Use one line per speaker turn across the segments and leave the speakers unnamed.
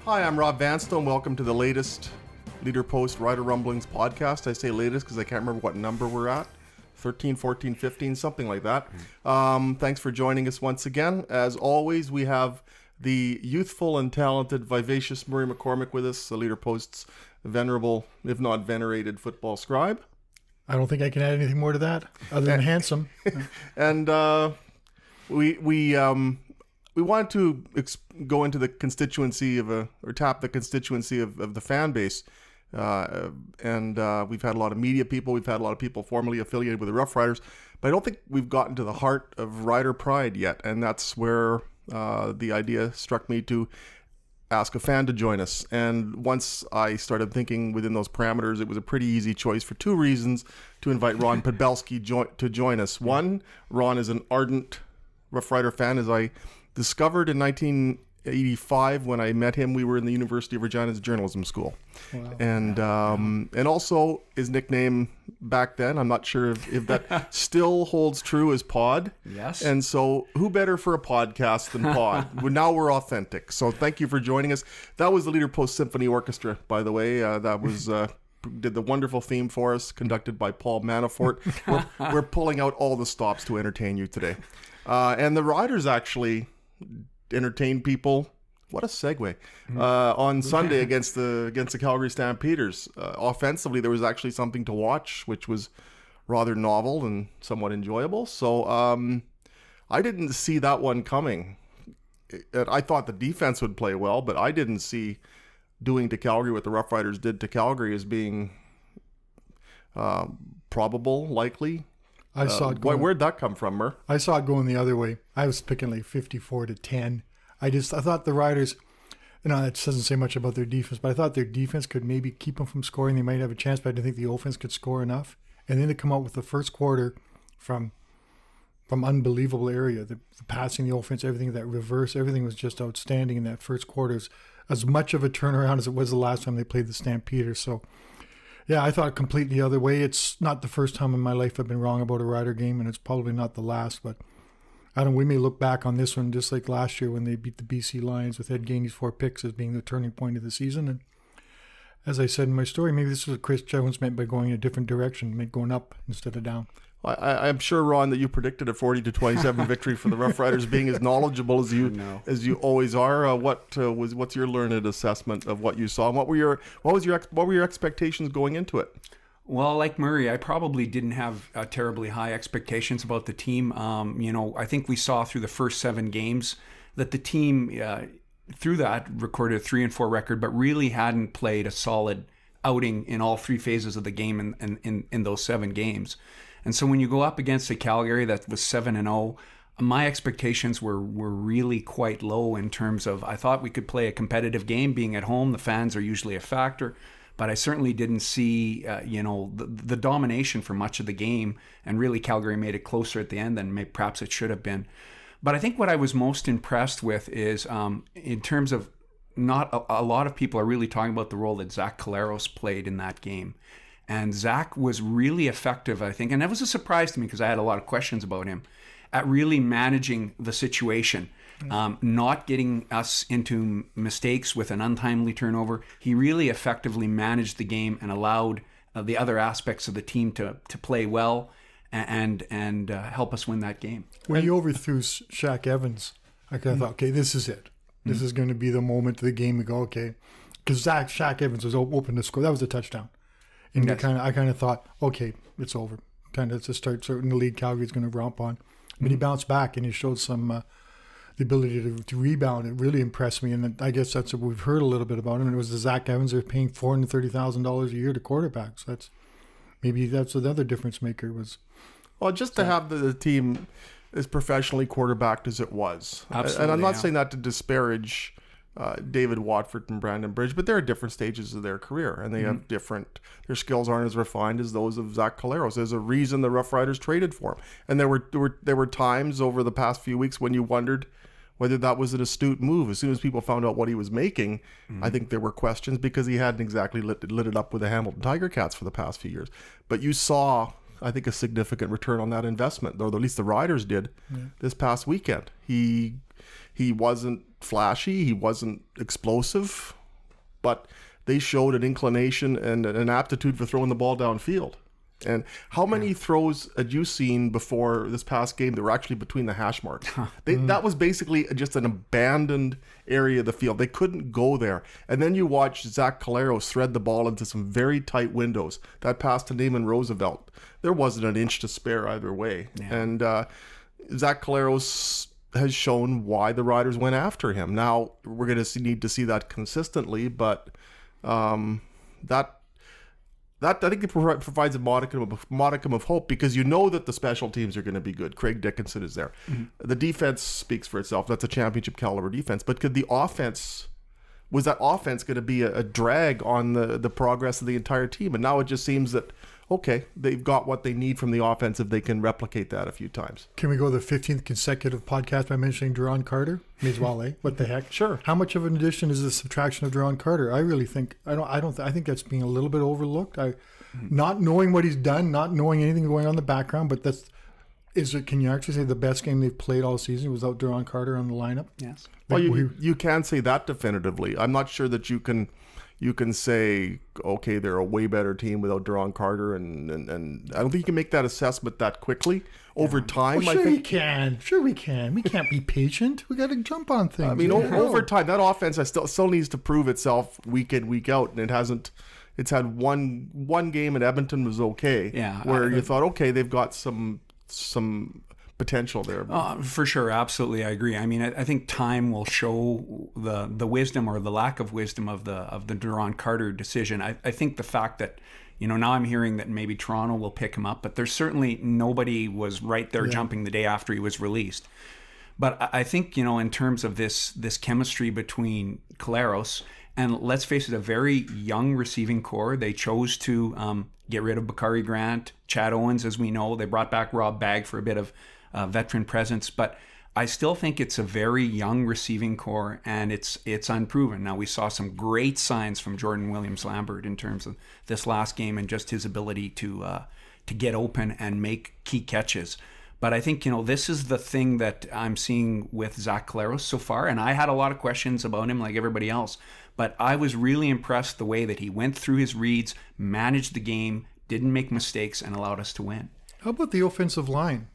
Hi, I'm Rob Vanstone. Welcome to the latest Leader Post Rider Rumblings podcast. I say latest because I can't remember what number we're at. 13, 14, 15, something like that. Thanks for joining us once again. As always, we have the youthful and talented, vivacious Murray McCormick with us, the Leader Post's venerable, if not venerated, football scribe.
I don't think I can add anything more to that other than handsome.
And we wanted to go into the constituency or tap the constituency of the fan base. And we've had a lot of media people. We've had a lot of people formerly affiliated with the Rough Riders. But I don't think we've gotten to the heart of Rider pride yet. And that's where the idea struck me to ask a fan to join us. And once I started thinking within those parameters, it was a pretty easy choice for two reasons to invite Ron Podbelski to join us. One, Ron is an ardent Rough Rider fan. As I discovered in 1985 when I met him, we were in the University of Regina's journalism school. Wow. And also his nickname back then, I'm not sure if that still holds true, as Pod.
Yes.
And so who better for a podcast than Pod? Now we're authentic. So thank you for joining us. That was the Leader Post Symphony Orchestra, by the way. That was did the wonderful theme for us, conducted by Paul Manafort. We're pulling out all the stops to entertain you today. And the Riders actually entertain people. What a segue. On Sunday against the Calgary Stampeders. Offensively, there was actually something to watch, which was rather novel and somewhat enjoyable. So I didn't see that one coming. I thought the defense would play well, but I didn't see doing to Calgary what the Rough Riders did to Calgary as being probable, likely.
I saw it going.
Where'd that come from, Mur?
I saw it going the other way. I was picking like 54-10. I thought the Riders, it doesn't say much about their defense, but I thought their defense could maybe keep them from scoring. They might have a chance, but I didn't think the offense could score enough. And then to come out with the first quarter from unbelievable area, the passing, the offense, everything, that reverse, everything was just outstanding in that first quarter. As much of a turnaround as it was the last time they played the Stampeders. So, yeah, I thought it completely the other way. It's not the first time in my life I've been wrong about a Rider game, and it's probably not the last, but we may look back on this one just like last year when they beat the BC Lions with Ed Gainey's 4 picks as being the turning point of the season. And as I said in my story, maybe this is what Chris Jones meant by going in a different direction, going up instead of down.
I'm sure, Ron, that you predicted a 40-27 victory for the Rough Riders. Being as knowledgeable as you always are, what's your learned assessment of what you saw, and what were your expectations going into it?
Well, like Murray, I probably didn't have terribly high expectations about the team. I think we saw through the first 7 games that the team through that recorded a 3-4 record, but really hadn't played a solid outing in all 3 phases of the game in those 7 games. And so when you go up against a Calgary that was 7-0, my expectations were really quite low in terms of, I thought we could play a competitive game. Being at home, the fans are usually a factor, but I certainly didn't see the domination for much of the game, and really Calgary made it closer at the end than perhaps it should have been. But I think what I was most impressed with is in terms of, not a lot of people are really talking about the role that Zach Collaros played in that game. And Zach was really effective, I think, and that was a surprise to me because I had a lot of questions about him, at really managing the situation, not getting us into mistakes with an untimely turnover. He really effectively managed the game and allowed the other aspects of the team to play well and help us win that game.
When he overthrew Shaq Evans, I kind of thought, okay, this is it. This is going to be the moment of the game we go, okay. Because Shaq Evans was open to score. That was a touchdown. And yes. I kind of thought, okay, it's over. Kind of to start certain the lead Calgary's going to romp on. But he bounced back and he showed some the ability to rebound. It really impressed me. And I guess that's what we've heard a little bit about him. And it was the Zach Evans. They're paying $430,000 a year to quarterbacks. That's another difference maker.
To have the team as professionally quarterbacked as it was.
Absolutely,
and I'm not saying that to disparage David Watford and Brandon Bridge, but they're at different stages of their career, and they have their skills aren't as refined as those of Zach Collaros. There's a reason the Rough Riders traded for him, and there were times over the past few weeks when you wondered whether that was an astute move. As soon as people found out what he was making, I think there were questions because he hadn't exactly lit it up with the Hamilton Tiger Cats for the past few years. But you saw, I think, a significant return on that investment, or at least the Riders did this past weekend. He He wasn't flashy. He wasn't explosive, but they showed an inclination and an aptitude for throwing the ball downfield. And how many throws had you seen before this past game that were actually between the hash marks? That was basically just an abandoned area of the field. They couldn't go there. And then you watch Zach Collaros thread the ball into some very tight windows. That pass to Naaman Roosevelt, there wasn't an inch to spare either way. Yeah. And Zach Collaros has shown why the Riders went after him. Now, we're going to need to see that consistently, but that I think it provides a modicum of hope, because you know that the special teams are going to be good. Craig Dickinson is there. Mm-hmm. The defense speaks for itself. That's a championship caliber defense. But was that offense going to be a drag on the progress of the entire team? And now it just seems that, okay, they've got what they need from the offense if they can replicate that a few times.
Can we go the 15th consecutive podcast by mentioning Duron Carter? May as well, eh? What the heck?
Sure.
How much of an addition is the subtraction of Duron Carter? I really think I think that's being a little bit overlooked. Not knowing what he's done, not knowing anything going on in the background, but can you actually say the best game they've played all season without Duron Carter on the lineup?
Yes.
Well, you can say that definitively. I'm not sure that you can say, okay, they're a way better team without Duron Carter, and I don't think you can make that assessment that quickly. Over time,
well,
I think
we can. Sure we can. We can't be patient. We got to jump on things.
I mean, over time, that offense still needs to prove itself week in, week out, and it hasn't. It's had one game at Edmonton was okay, where you thought, okay, they've got some potential there.
For sure, absolutely, I agree. I mean, I think time will show the wisdom or the lack of wisdom of the Duron Carter decision. I think the fact that, now I'm hearing that maybe Toronto will pick him up, but there's certainly nobody was right there jumping the day after he was released. But I think, in terms of this chemistry between Collaros and, let's face it, a very young receiving core, they chose to get rid of Bakari Grant, Chad Owens, as we know. They brought back Rob Bagg for a bit of veteran presence, but I still think it's a very young receiving core, and it's unproven. Now, we saw some great signs from Jordan Williams-Lambert in terms of this last game and just his ability to get open and make key catches. But I think, this is the thing that I'm seeing with Zach Collaros so far, and I had a lot of questions about him like everybody else, but I was really impressed the way that he went through his reads, managed the game, didn't make mistakes, and allowed us to win.
How about the offensive line?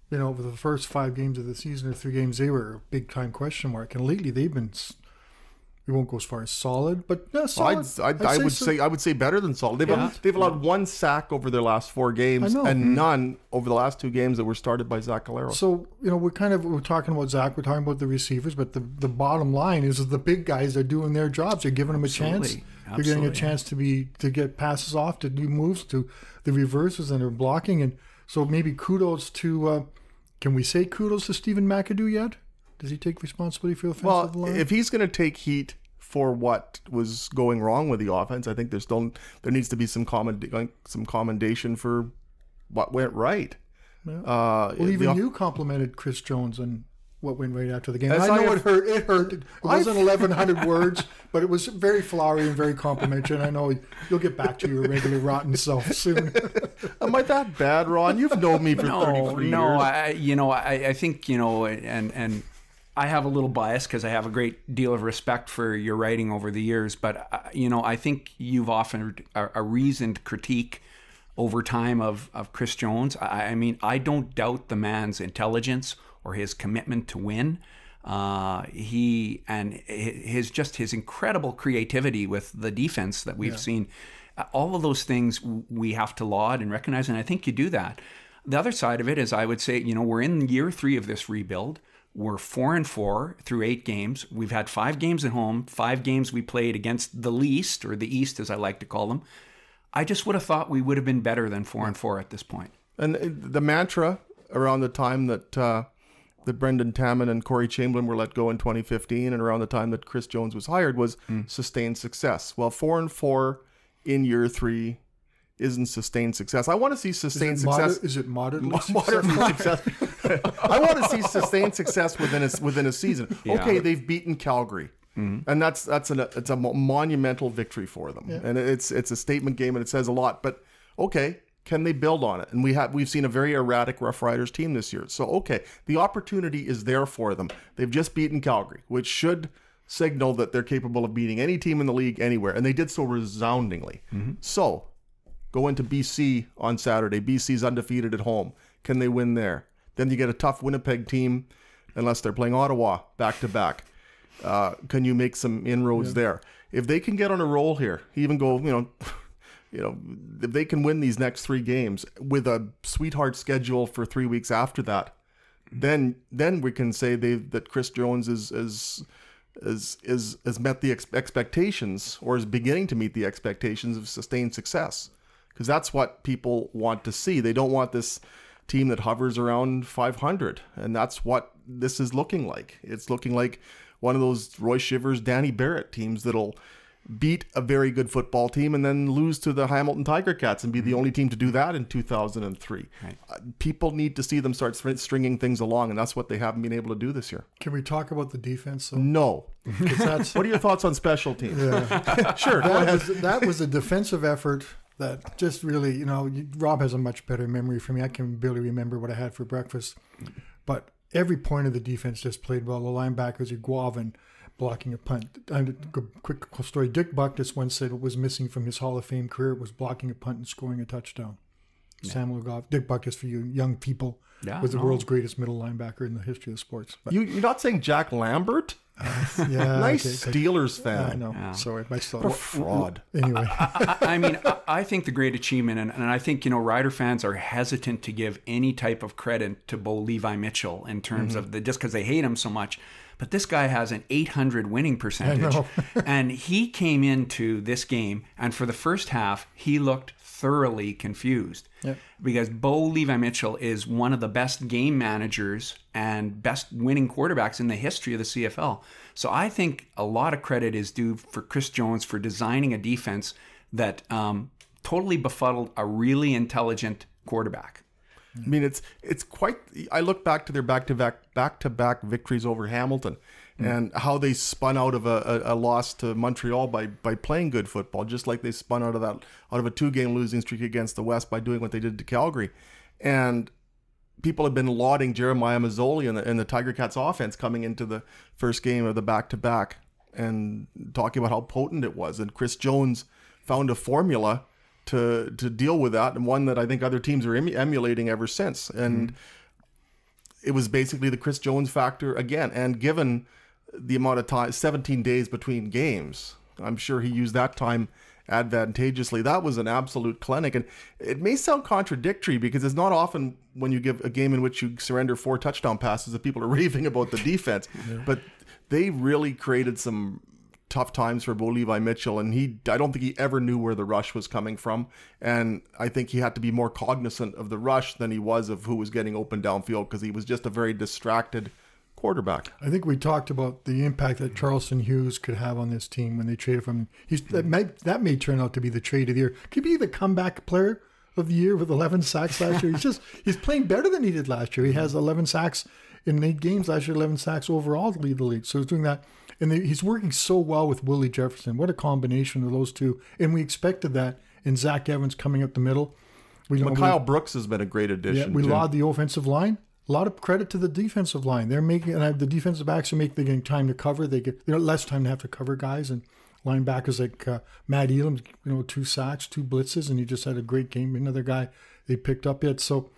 Over the first 5 games of the season or 3 games, they were a big-time question mark. And lately, they've been, we won't go as far as solid, but solid.
I would say better than solid. They've allowed 1 sack over their last 4 games and none over the last 2 games that were started by Zach Collaros.
So, we're talking about Zach, we're talking about the receivers, but the bottom line is that the big guys are doing their jobs. They're giving them a chance. They're getting a chance to get passes off, to do moves, to the reverses, and they're blocking. And so maybe kudos to... Can we say kudos to Stephen McAdoo yet? Does he take responsibility for the offensive line?
If he's going to take heat for what was going wrong with the offense, I think there needs to be some commendation for what went right.
Yeah. You complimented Chris Jones on what went right after the game. I know it hurt. It hurt. It wasn't 1,100 words, but it was very flowery and very complimentary. And I know you'll get back to your regular rotten self soon.
Am I that bad, Ron? You've known me for 33 years.
No, I think, and I have a little bias because I have a great deal of respect for your writing over the years. But, I think you've offered a reasoned critique over time of Chris Jones. I mean, I don't doubt the man's intelligence or his commitment to win. He and his incredible creativity with the defense that we've seen. All of those things we have to laud and recognize, and I think you do that. The other side of it is, I would say, we're in year 3 of this rebuild. We're 4-4 through 8 games. We've had 5 games at home, 5 games we played against the least, or the East, as I like to call them. I just would have thought we would have been better than 4-4 at this point. And
the mantra around the time that Brendan Taman and Corey Chamberlain were let go in 2015, and around the time that Chris Jones was hired, was sustained success. Well, 4-4 in year 3 isn't sustained success. I want to see sustained success.
Is it moderately
success? I want to see sustained success within a season. Yeah. Okay, they've beaten Calgary. Mm-hmm. And it's a monumental victory for them. Yeah. And it's a statement game, and it says a lot. But okay, Can they build on it? And we've seen a very erratic Rough Riders team this year. So, okay, the opportunity is there for them. They've just beaten Calgary, which should signal that they're capable of beating any team in the league anywhere. And they did so resoundingly. So, go into BC on Saturday. BC's undefeated at home. Can they win there? Then you get a tough Winnipeg team, unless they're playing Ottawa back-to-back. Can you make some inroads there? If they can get on a roll here, even go, if they can win these next 3 games with a sweetheart schedule for 3 weeks after that, then we can say that Chris Jones is met the expectations, or is beginning to meet the expectations of sustained success, because that's what people want to see. They don't want this team that hovers around 500, and that's what this is looking like. It's looking like one of those Roy Shivers, Danny Barrett teams that'll beat a very good football team and then lose to the Hamilton Tiger Cats and be the only team to do that in 2003.
Right.
People need to see them start stringing things along, and that's what they haven't been able to do this year.
Can we talk about the defense? Though?
No. What are your thoughts on special teams?
Yeah.
Sure.
That was a defensive effort that just really, Rob has a much better memory for me. I can barely remember what I had for breakfast. But every point of the defense just played well. The linebackers are Guavin blocking a punt. And a quick story. Dick Buckus once said what was missing from his Hall of Fame career was blocking a punt and scoring a touchdown. Yeah. Samuel Goff. Dick Buckus, for you young people, was the world's greatest middle linebacker in the history of sports. But,
you're not saying Jack Lambert?
Yeah,
nice
okay.
Steelers fan.
I know.
Yeah.
Sorry, my still
What a fraud.
Anyway,
I think the great achievement, and I think Rider fans are hesitant to give any type of credit to Bo Levi Mitchell in terms of just because they hate him so much. But this guy has an 800 winning percentage, and he came into this game, and for the first half, he looked thoroughly confused. Yep. Because Bo Levi Mitchell is one of the best game managers and best winning quarterbacks in the history of the CFL. So I think a lot of credit is due for Chris Jones for designing a defense that totally befuddled a really intelligent quarterback.
I mean, it's quite. I look back to their back-to-back victories over Hamilton, and how they spun out of a loss to Montreal by playing good football, just like they spun out of a 2-game losing streak against the West by doing what they did to Calgary. And people have been lauding Jeremiah Mazzoli and the Tiger Cats offense coming into the first game of the back-to-back, and talking about how potent it was. And Chris Jones found a formula to deal with that, and one that I think other teams are emulating ever since. And it was basically the Chris Jones factor again. And given the amount of time, 17 days between games, I'm sure he used that time advantageously. That was an absolute clinic. And it may sound contradictory, because it's not often when you give a game in which you surrender 4 touchdown passes that people are raving about the defense. But they really created some tough times for Bo Levi Mitchell, and I don't think he ever knew where the rush was coming from, and I think he had to be more cognizant of the rush than he was of who was getting open downfield, because he was just a very distracted quarterback.
I think we talked about the impact that Charleston Hughes could have on this team when they traded from him. That may turn out to be the trade of the year. Could be the comeback player of the year with 11 sacks last year. He's playing better than he did last year. He has 11 sacks in 8 games last year, 11 sacks overall to lead the league. So he's doing that. And he's working so well with Willie Jefferson. What a combination of those two. And we expected that in Zach Evans coming up the middle.
Kyle Brooks has been a great addition.
Yeah, we laud the offensive line. A lot of credit to the defensive line. They're making, and the defensive backs are getting time to cover. They get less time to have to cover guys. And linebackers like Matt Elam, 2 sacks, 2 blitzes, and he just had a great game. Another guy they picked up yet. So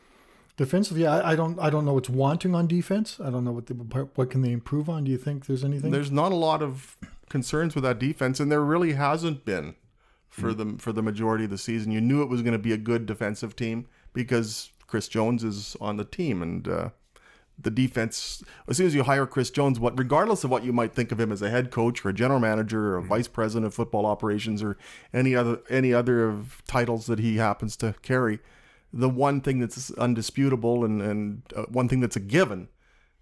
defensively, I don't know what's wanting on defense. I don't know what can they improve on. Do you think there's anything?
There's not a lot of concerns with that defense, and there really hasn't been for the majority of the season. You knew it was going to be a good defensive team because Chris Jones is on the team, and the defense. As soon as you hire Chris Jones, regardless of what you might think of him as a head coach or a general manager or a vice president of football operations or any other of titles that he happens to carry, the one thing that's undisputable and one thing that's a given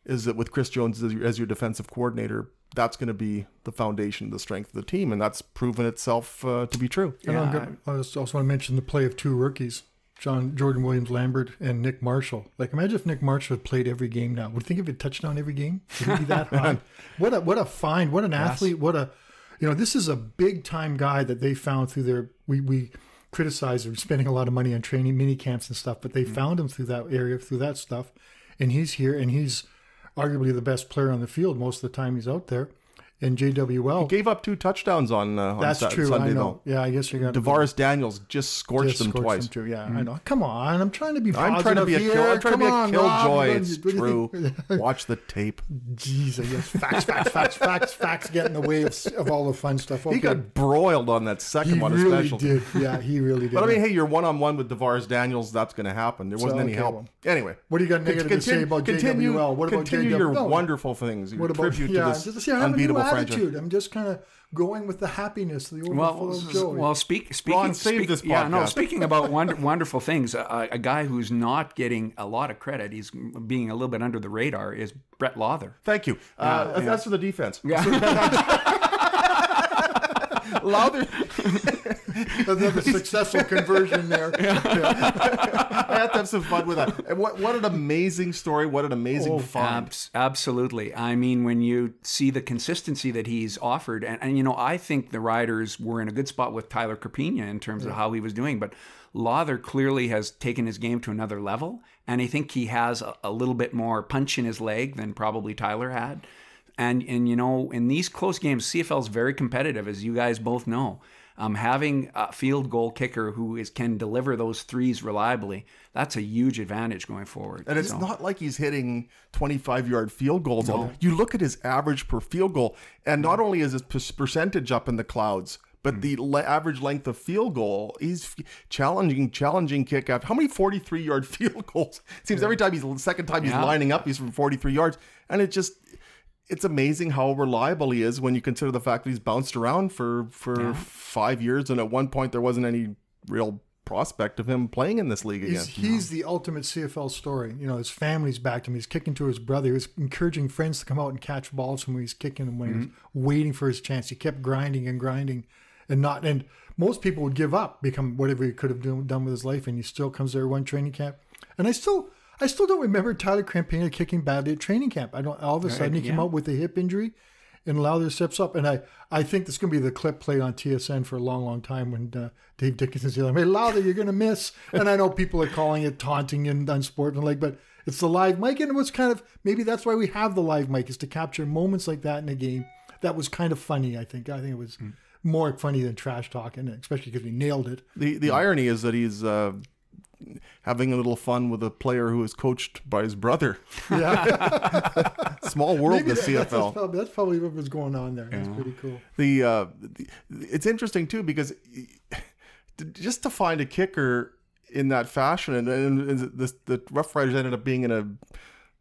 is that with Chris Jones as your defensive coordinator, that's going to be the foundation, the strength of the team, and that's proven itself to be true.
Yeah. I also want to mention the play of 2 rookies, Jordan Williams-Lambert and Nick Marshall. Like, imagine if Nick Marshall had played every game now. Would you think of a touchdown every game? Would it be that high? What a find! What an athlete! This is a big time guy that they found through their criticized him spending a lot of money on training mini camps and stuff, but they found him through that area, through that stuff. And he's here, and he's arguably the best player on the field most of the time he's out there. And JWL.
He gave up 2 touchdowns on
That's true.
Sunday,
I know.
though.
Yeah, I guess you got
DeVaris Daniels just scorched them twice.
Too. Yeah, I know. Come on, I'm trying to be positive
I'm trying to be
here.
I'm trying to be a killjoy. It's
What do you
true.
think?
Watch the tape.
Jesus, yes. Facts get in the way of all the fun stuff. Okay.
He got broiled on that second
He
one,
really
especially.
did. Yeah, he really did.
But I mean, hey, you're one-on-one with DeVaris Daniels. That's going to happen. There wasn't any
okay,
help.
well.
Anyway,
What do you got negative to say about JWL? What about
continue
JWL?
your
No.
wonderful things. Your
What about
tribute to this
I have a new
unbeatable
attitude.
franchise.
I'm just kind of going with the happiness, the overflow of joy.
Well, speaking.
Ron, save this
Yeah, no.
podcast.
Speaking about wonderful things, a guy who's not getting a lot of credit, he's being a little bit under the radar, is Brett Lawther.
Thank you. That's for the defense.
Yeah.
Lawther.
Another successful conversion there.
I have to have some fun with that. And what an amazing story. What an amazing find.
Absolutely. I mean, when you see the consistency that he's offered, and you know, I think the Riders were in a good spot with Tyler Carpina in terms of how he was doing, but Lawther clearly has taken his game to another level, and I think he has a little bit more punch in his leg than probably Tyler had. And you know, in these close games, CFL is very competitive, as you guys both know. Having a field goal kicker who can deliver those threes reliably, that's a huge advantage going forward.
And it's not like he's hitting 25-yard field goals. No. You look at his average per field goal, and not only is his percentage up in the clouds, but the average length of field goal, he's challenging kick after. How many 43-yard field goals? It seems every time second time he's lining up, he's from 43 yards. And it's amazing how reliable he is when you consider the fact that he's bounced around for 5 years, and at one point there wasn't any real prospect of him playing in this league again.
He's the ultimate CFL story. You know, his family's backed him. He's kicking to his brother. He was encouraging friends to come out and catch balls when he was kicking them, when he was waiting for his chance. He kept grinding, and most people would give up, become whatever he could have done with his life, and he still comes there one training camp. And I still don't remember Tyler Campina kicking badly at training camp. All of a sudden he came out with a hip injury, and Lawther steps up. And I think this is going to be the clip played on TSN for a long, long time when Dave Dickinson's yelling, "Hey, Lawther, you're going to miss." And I know people are calling it taunting and unsportsmanlike, but it's the live mic. And it was kind of, maybe that's why we have the live mic, is to capture moments like that in a game. That was kind of funny, I think. I think it was more funny than trash talking, especially because we nailed it.
The irony is that he's having a little fun with a player who is coached by his brother.
Yeah.
Small world, the CFL.
That's probably what was going on there. That's pretty cool.
It's interesting, too, because just to find a kicker in that fashion, and the Rough Riders ended up being in a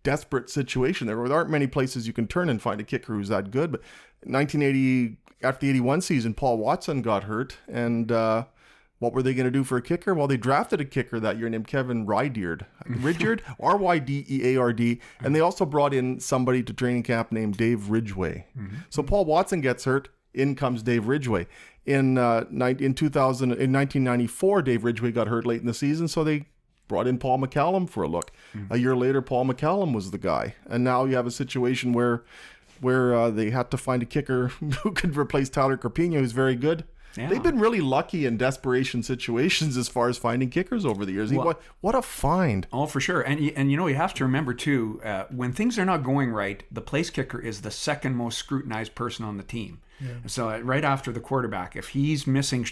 desperate situation. There aren't many places you can turn and find a kicker who's that good. But 1980, after the 81 season, Paul Watson got hurt, and what were they going to do for a kicker? Well, they drafted a kicker that year named Kevin Rydeard, Rydeard, and they also brought in somebody to training camp named Dave Ridgway. So Paul Watson gets hurt, in comes Dave Ridgway. In 1994, Dave Ridgway got hurt late in the season, so they brought in Paul McCallum for a look. A year later, Paul McCallum was the guy, and now you have a situation where they had to find a kicker who could replace Tyler Carpina, who's very good. Yeah. They've been really lucky in desperation situations as far as finding kickers over the years. Well, what a find.
Oh, for sure. And you know, you have to remember, too, when things are not going right, the place kicker is the second most scrutinized person on the team. Yeah. So right after the quarterback, if he's missing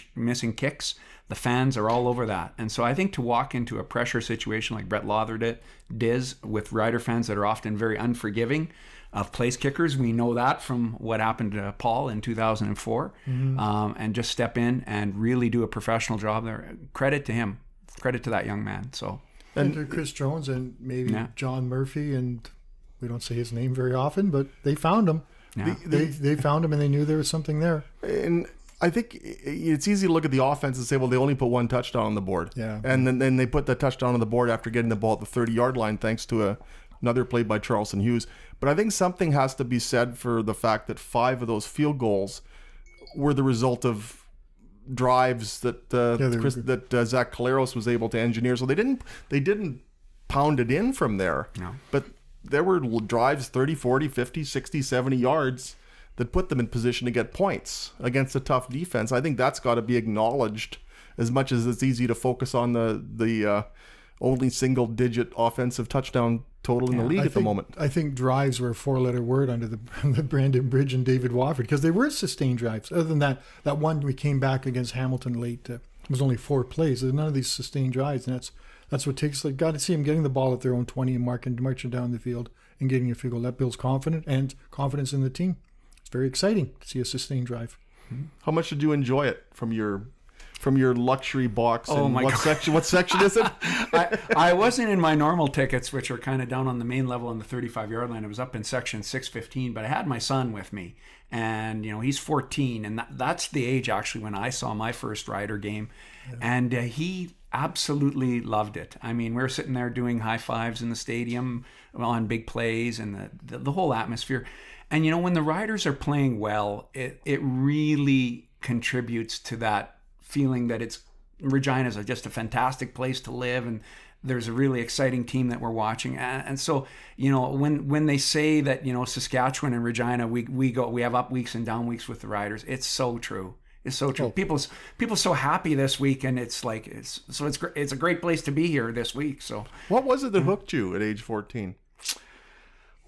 kicks, the fans are all over that. And so I think to walk into a pressure situation like Brett Lawther does with Rider fans that are often very unforgiving of place kickers, we know that from what happened to Paul in 2004, and just step in and really do a professional job there. Credit to him. Credit to that young man. So,
and to Chris Jones and maybe John Murphy, and we don't say his name very often, but they found him. Yeah. They found him, and they knew there was something there.
And I think it's easy to look at the offense and say, well, they only put one touchdown on the board.
Yeah.
And then they put the touchdown on the board after getting the ball at the 30-yard line thanks to another play by Charleston Hughes. But I think something has to be said for the fact that 5 of those field goals were the result of drives that Zach Caleros was able to engineer. So they didn't pound it in from there.
No.
But there were drives 30, 40, 50, 60, 70 yards that put them in position to get points against a tough defense. I think that's got to be acknowledged as much as it's easy to focus on the only single-digit offensive touchdown total in the league at the moment.
I think drives were a 4-letter word under the Brandon Bridge and David Wofford, because they were sustained drives. Other than that one we came back against Hamilton late, it was only 4 plays. There's none of these sustained drives, and that's what takes. Got to see them getting the ball at their own 20 and marching down the field and getting a field goal. That builds confidence in the team. It's very exciting to see a sustained drive.
How much did you enjoy it from your luxury box?
Oh my
God. What section is it?
I wasn't in my normal tickets, which are kind of down on the main level on the 35-yard line. I was up in section 615, but I had my son with me, and he's 14, and that's the age actually when I saw my first Rider game, and he absolutely loved it. I mean, we were sitting there doing high fives in the stadium on big plays, and the whole atmosphere. And when the Riders are playing well, it really contributes to that feeling that Regina's just a fantastic place to live, and there's a really exciting team that we're watching. And so, when they say that, Saskatchewan and Regina, we have up weeks and down weeks with the Riders, it's so true. It's so true. People so happy this week, and it's a great place to be here this week. So,
what was it that hooked you at age 14?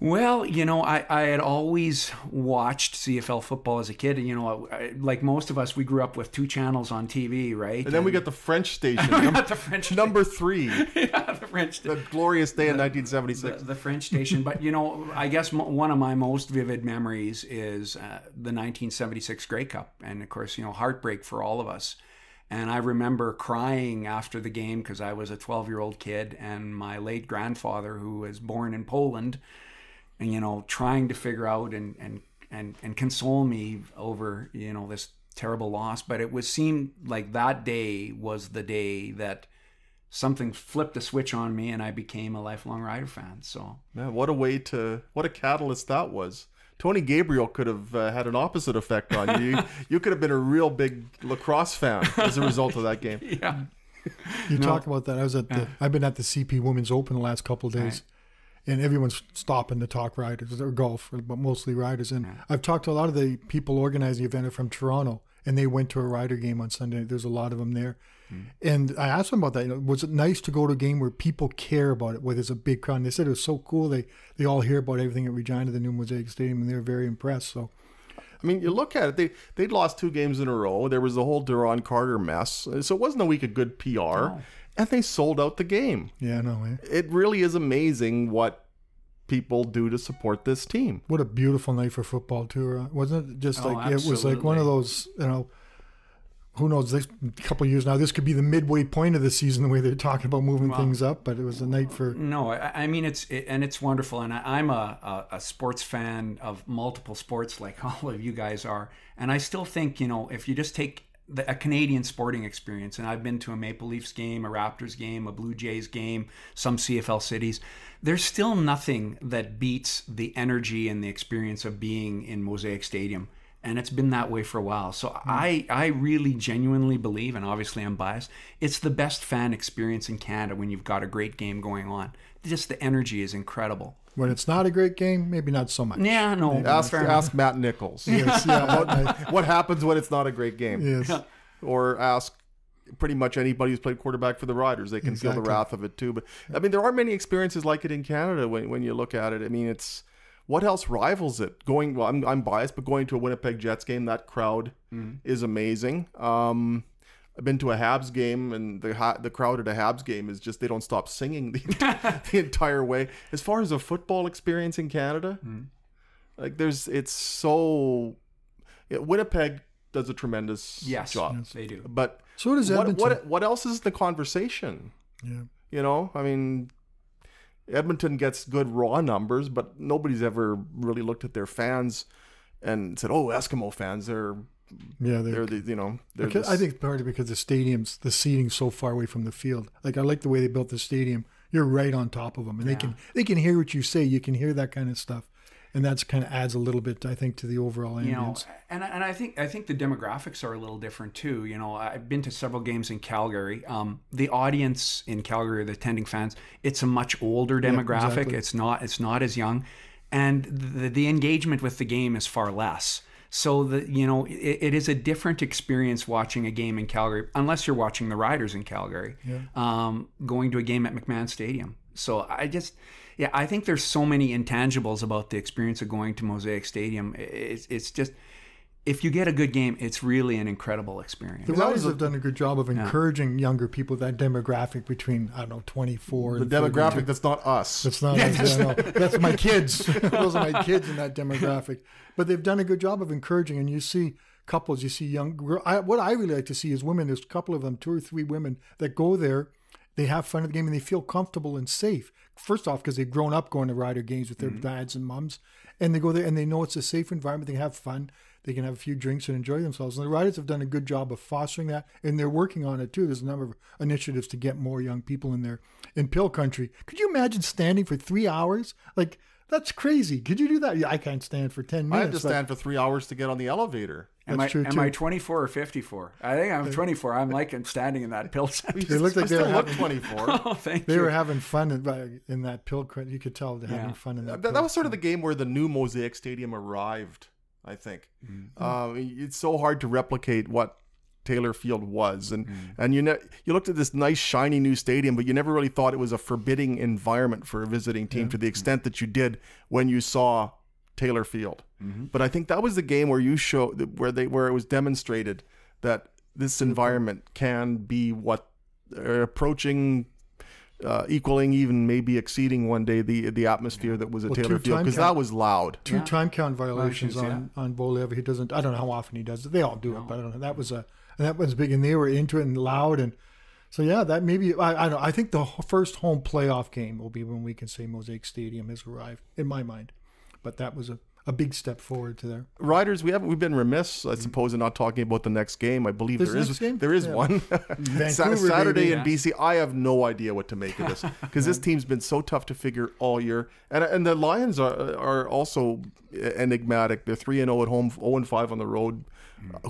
Well, I had always watched CFL football as a kid. And, like most of us, we grew up with 2 channels on TV, right?
And then we got the French station. Number 3.
Yeah, the French station.
The glorious day in 1976.
The French station. But, I guess one of my most vivid memories is the 1976 Grey Cup. And, of course, heartbreak for all of us. And I remember crying after the game because I was a 12-year-old kid, and my late grandfather, who was born in Poland, and trying to figure out and console me over this terrible loss. But it seemed like that day was the day that something flipped a switch on me, and I became a lifelong Rider fan. So
man, what a catalyst that was. Tony Gabriel could have had an opposite effect on you. You could have been a real big lacrosse fan as a result of that game.
Yeah.
You talk about that. I've been at the CP Women's Open the last couple of days. Right. And everyone's stopping to talk Riders or golf, but mostly Riders. And I've talked to a lot of the people organizing the event from Toronto, and they went to a Rider game on Sunday. There's a lot of them there. And I asked them about that. Was it nice to go to a game where people care about it, where there's a big crowd? And they said it was so cool. They all hear about everything at Regina, the new Mosaic Stadium, and they were very impressed. So,
I mean, you look at it, they'd lost 2 games in a row. There was the whole Duron Carter mess. So it wasn't a week of good PR. No. And they sold out the game.
Yeah, no way.
It really is amazing what people do to support this team.
What a beautiful night for football too, wasn't it? Just
absolutely.
It was like one of those, who knows, this couple of years now, this could be the midway point of the season, the way they're talking about moving things up, but it was a night for...
No, I mean, it's wonderful, and I'm a sports fan of multiple sports like all of you guys are, and I still think, if you just take a Canadian sporting experience, and I've been to a Maple Leafs game, a Raptors game, a Blue Jays game, some CFL cities, there's still nothing that beats the energy and the experience of being in Mosaic Stadium. And it's been that way for a while. So I really genuinely believe, and obviously I'm biased, it's the best fan experience in Canada when you've got a great game going on. Just the energy is incredible.
When it's not a great game, maybe not so much.
Yeah, no.
Ask Matt Nichols.
Yes,
what happens when it's not a great game?
Yes.
Yeah. Or ask pretty much anybody who's played quarterback for the Riders. They can feel the wrath of it too. But I mean, there are many experiences like it in Canada when you look at it. I mean, it's... What else rivals it? I'm biased, but going to a Winnipeg Jets game, that crowd is amazing. I've been to a Habs game, and the crowd at a Habs game is just, they don't stop singing the entire way. As far as a football experience in Canada, Winnipeg does a tremendous job.
Yes, they do.
But
so does Edmonton.
What else is the conversation?
Yeah.
I mean... Edmonton gets good raw numbers, but nobody's ever really looked at their fans and said, "Oh, Eskimo fans, they're
I think partly because the seating's so far away from the field. Like I like the way they built the stadium. You're right on top of them, and they can hear what you say. You can hear that kind of stuff, and that's kind of adds a little bit, I think, to the overall ambience.
And I think the demographics are a little different too. I've been to several games in Calgary. The audience in Calgary, the attending fans, it's a much older demographic. Yeah, exactly. It's not as young, and the engagement with the game is far less. So it is a different experience watching a game in Calgary, unless you're watching the Riders in Calgary, going to a game at McMahon Stadium. So I think there's so many intangibles about the experience of going to Mosaic Stadium. It's just, if you get a good game, it's really an incredible experience.
The Riders have done a good job of encouraging younger people, that demographic between, 24 and
the demographic that's not us.
That's not us. No. That's my kids. Those are my kids in that demographic. But they've done a good job of encouraging, and you see couples, you see young. What I really like to see is women. There's a couple of them, 2 or 3 women that go there. They have fun at the game and they feel comfortable and safe. First off, because they've grown up going to Rider games with their dads and moms, and they go there and they know it's a safe environment. They have fun. They can have a few drinks and enjoy themselves. And the Riders have done a good job of fostering that, and they're working on it too. There's a number of initiatives to get more young people in there. In Pill Country, could you imagine standing for 3 hours? Like, that's crazy. Could you do that? Yeah, I can't stand for 10 minutes.
I had to stand for 3 hours to get on the elevator.
Am I 24 or 54? I think I'm 24. I'm standing in that pill center.
They look like they were having 24.
Oh, thank you.
They were having fun in that pill. You could tell they're having fun in that.
That was sort of the game where the new Mosaic Stadium arrived, I think. It's so hard to replicate what Taylor Field was, and you looked at this nice shiny new stadium, but you never really thought it was a forbidding environment for a visiting team to the extent that you did when you saw Taylor Field. But I think that was the game where where it was demonstrated that this environment can be what approaching, equaling, even maybe exceeding one day the atmosphere that was at Taylor Field, because that was loud.
2 time count violations on Bolev. He doesn't. I don't know how often he does it. They all do it, but I don't know. That was big, and they were into it and loud, and so that maybe I don't know. I think the first home playoff game will be when we can say Mosaic Stadium has arrived in my mind, but that was a big step forward to there.
Riders, we've been remiss, I suppose, in not talking about the next game. I believe there is one Saturday in BC. I have no idea what to make of this, because this team's been so tough to figure all year, and the Lions are also enigmatic. They're 3-0 at home, 0-5 on the road.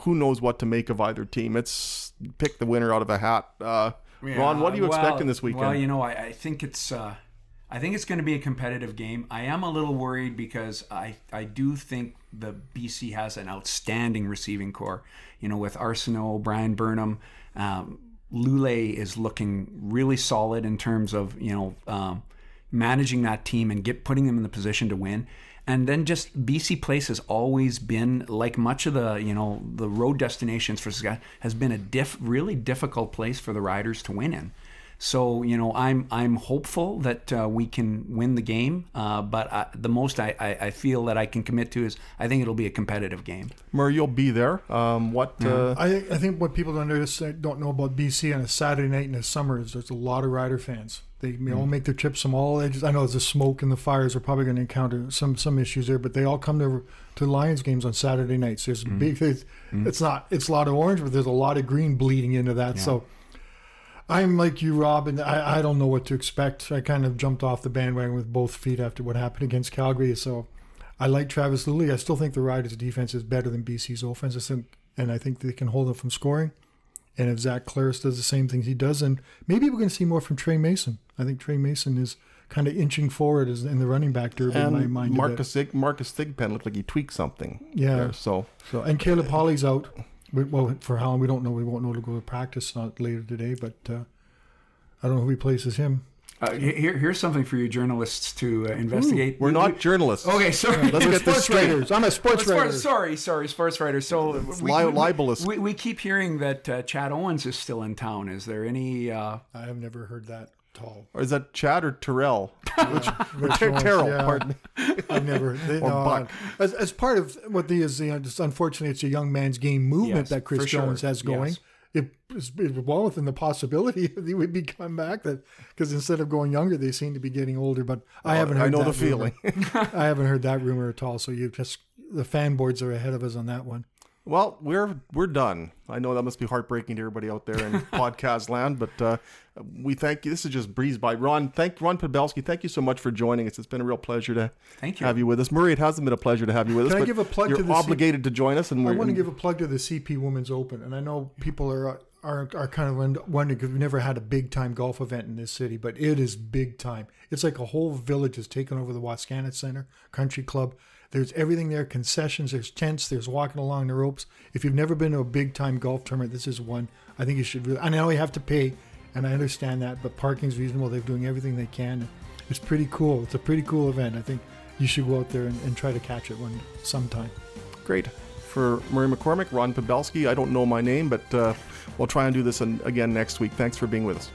Who knows what to make of either team? It's pick the winner out of a hat. Ron, what are you expecting this weekend?
Well, I think it's going to be a competitive game. I am a little worried because I do think the BC has an outstanding receiving core. With Arsenault, Brian Burnham, Lule is looking really solid in terms of managing that team and putting them in the position to win. And then just BC Place has always been, like much of the road destinations for Saskatchewan, has been a really difficult place for the Riders to win in. So I'm hopeful that we can win the game, but the most I feel that I can commit to is I think it'll be a competitive game.
Murray, you'll be there.
I think what people don't know about BC on a Saturday night in the summer is there's a lot of Rider fans. They all make their trips from all edges. I know there's the smoke and the fires are probably going to encounter some issues there, but they all come to Lions games on Saturday nights. There's it's a lot of orange, but there's a lot of green bleeding into that. Yeah. So I'm like you, Rob, and I don't know what to expect. I kind of jumped off the bandwagon with both feet after what happened against Calgary. So I like Travis Lully. I still think the Riders' defense is better than BC's offense, and I think they can hold them from scoring. And if Zach Claris does the same things he does, and maybe we're going to see more from Trey Mason. I think Trey Mason is kind of inching forward in the running back derby in my mind.
Marcus Thigpen looked like he tweaked something.
Yeah.
There, so
and Caleb Hawley's out. Well, for how long we don't know. We won't know to go to practice later today, but I don't know who replaces him.
Here's something for you journalists to investigate.
We're not journalists.
Okay, sorry.
Let's get this straight.
Writers. I'm a sports writer.
Sorry, sports writer. So
it's libelous.
We keep hearing that Chad Owens is still in town. Is there any?
I have never heard that at all.
Or is that Chad or Terrell? Terrell, pardon me.
I've never.
Buck.
As part of what just unfortunately, it's a young man's game movement that Chris Jones has going. Yes. It was well within the possibility he would be coming back, because instead of going younger, they seem to be getting older. But I haven't heard.
I know the feeling.
I haven't heard that rumor at all. So the fan boards are ahead of us on that one.
Well, we're done. I know that must be heartbreaking to everybody out there in podcast land, but we thank you. This is just breezed by. Ron Podbelski, thank you so much for joining us. It's been a real pleasure to have you with us. Murray, it hasn't been a pleasure to have you with us.
Can I give a plug
you're obligated to join us. And
I want to give a plug to the CP Women's Open, and I know people are kind of wondering because we've never had a big time golf event in this city, but it is big time. It's like a whole village has taken over the Wascana Center Country Club. There's everything there, concessions, there's tents, there's walking along the ropes. If you've never been to a big-time golf tournament, this is one. I think you should really, I know you have to pay, and I understand that, but parking's reasonable. They're doing everything they can. It's pretty cool. It's a pretty cool event. I think you should go out there and try to catch it sometime.
Great. For Murray McCormick, Ron Pabelski, I don't know my name, but we'll try and do this again next week. Thanks for being with us.